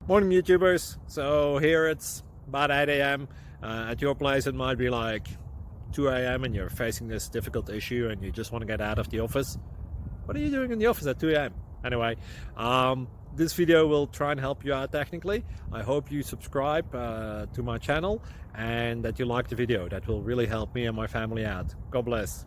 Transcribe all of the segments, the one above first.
Morning YouTubers. So here it's about 8 a.m. At your place it might be like 2 a.m. and you're facing this difficult issue and you just want to get out of the office. What are you doing in the office at 2 a.m.? Anyway, this video will try and help you out technically. I hope you subscribe to my channel and that you like the video. That will really help me and my family out. God bless.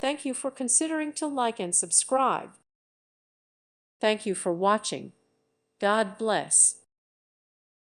Thank you for considering to like and subscribe. Thank you for watching. God bless.